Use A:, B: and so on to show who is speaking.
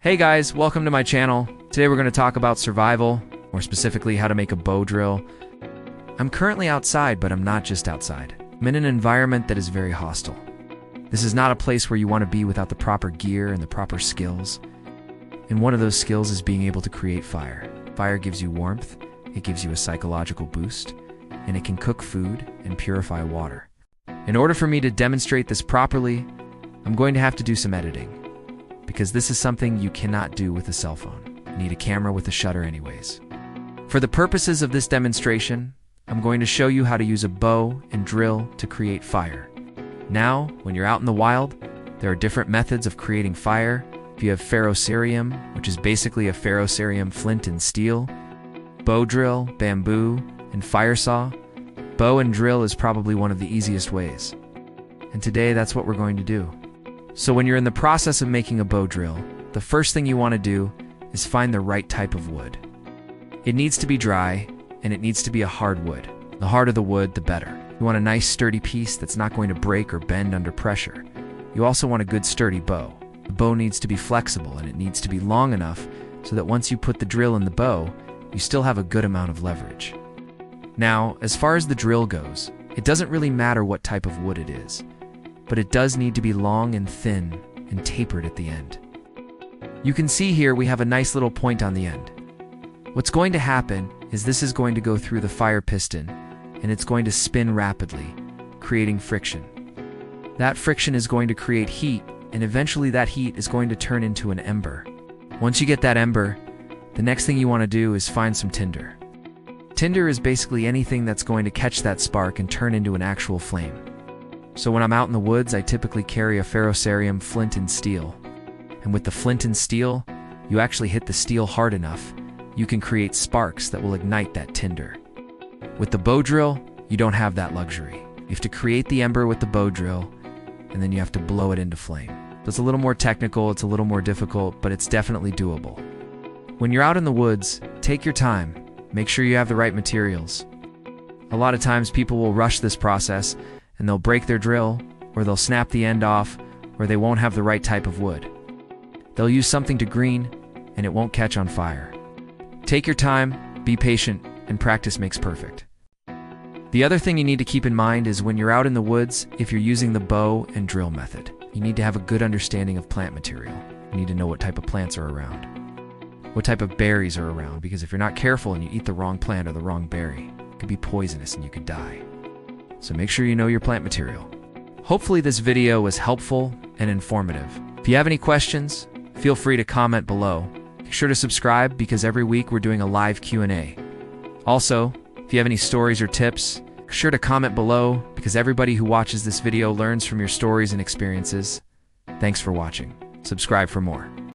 A: Hey guys, welcome to my channel. Today we're going to talk about survival, more specifically how to make a bow drill. I'm currently outside, but I'm not just outside. I'm in an environment that is very hostile. This is not a place where you want to be without the proper gear and the proper skills. And one of those skills is being able to create fire. Fire gives you warmth, it gives you a psychological boost, and it can cook food and purify water. In order for me to demonstrate this properly, I'm going to have to do some editing, because this is something you cannot do with a cell phone. You need a camera with a shutter anyways. For the purposes of this demonstration, I'm going to show you how to use a bow and drill to create fire. Now, when you're out in the wild, there are different methods of creating fire. If you have ferrocerium, which is basically a ferrocerium flint and steel, bow drill, bamboo, and fire saw, bow and drill is probably one of the easiest ways. And today that's what we're going to do. So when you're in the process of making a bow drill, the first thing you want to do is find the right type of wood. It needs to be dry, and it needs to be a hard wood. The harder the wood, the better. You want a nice sturdy piece that's not going to break or bend under pressure. You also want a good sturdy bow. The bow needs to be flexible, and it needs to be long enough so that once you put the drill in the bow, you still have a good amount of leverage. Now, as far as the drill goes, it doesn't really matter what type of wood it is, but it does need to be long and thin and tapered at the end. You can see here we have a nice little point on the end. What's going to happen is this is going to go through the fire piston, and it's going to spin rapidly, creating friction. That friction is going to create heat, and eventually that heat is going to turn into an ember. Once you get that ember, the next thing you want to do is find some tinder. Tinder is basically anything that's going to catch that spark and turn into an actual flame. So when I'm out in the woods, I typically carry a ferrocerium flint and steel. And with the flint and steel, you actually hit the steel hard enough, you can create sparks that will ignite that tinder. With the bow drill, you don't have that luxury. You have to create the ember with the bow drill, and then you have to blow it into flame. It's a little more technical, it's a little more difficult, but it's definitely doable. When you're out in the woods, take your time. Make sure you have the right materials. A lot of times people will rush this process, and they'll break their drill, or they'll snap the end off, or they won't have the right type of wood. They'll use something to green, and it won't catch on fire. Take your time, be patient, and practice makes perfect. The other thing you need to keep in mind is when you're out in the woods, if you're using the bow and drill method, you need to have a good understanding of plant material. You need to know what type of plants are around, what type of berries are around, because if you're not careful and you eat the wrong plant or the wrong berry, it could be poisonous and you could die. So make sure you know your plant material. Hopefully this video was helpful and informative. If you have any questions, feel free to comment below. Be sure to subscribe because every week we're doing a live Q&A. Also, if you have any stories or tips, be sure to comment below because everybody who watches this video learns from your stories and experiences. Thanks for watching. Subscribe for more.